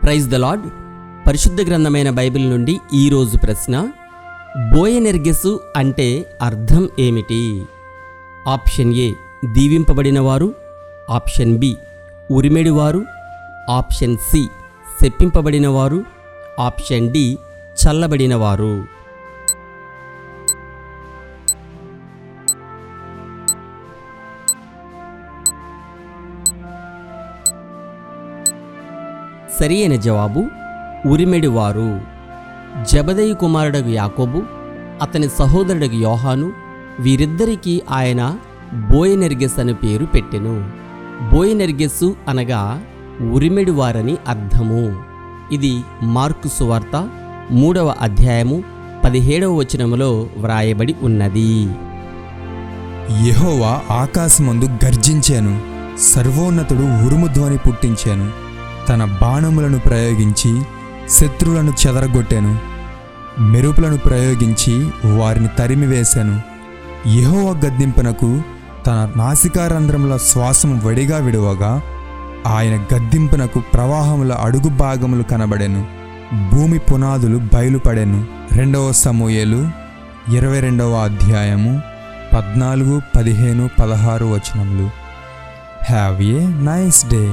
Praise the lord. పరిశుద్ధ గ్రంథమైన Bible నుండి ఈరోజు ప్రశ్న, బోయనెర్గెసు అంటే అర్థం ఏమిటి? ఆప్షన్ ఏ దీవింపబడినవారు, ఆప్షన్ బి ఉరిమెడివారు, ఆప్షన్ సి శప్పింపబడినవారు, ఆప్షన్ డి చల్లబడినవారు. సరి అయిన జవాబు ఉరిమెడివారు. జబదయి కుమారుడగు యాకోబు, అతని సహోదరుడగు యోహాను, వీరిద్దరికీ ఆయన బోయనెర్గెస్ అని పేరు పెట్టెను. బోయనెర్గెస్సు అనగా ఉరిమెడివారని అర్థము. ఇది మార్కు సువార్త 3వ అధ్యాయము 17వ వచనములో వ్రాయబడి ఉన్నది. యెహోవా ఆకాశమందు గర్జించాను, సర్వోన్నతుడు ఉరుము ధ్వని పుట్టించాను. తన బాణములను ప్రయోగించి శత్రువులను చెదరగొట్టాను, మెరుపులను ప్రయోగించి వారిని తరిమివేశాను. యెహోవా గద్దింపునకు తన నాసికారంధ్రముల శ్వాసము వడిగా విడువగా, ఆయన గద్దింపునకు ప్రవాహముల అడుగు భాగములు కనబడెను, భూమి పునాదులు బయలుపడెను. 2వ సమూయేలు 22వ అధ్యాయము 14, 15, 16 వచనములు. Have a nice day.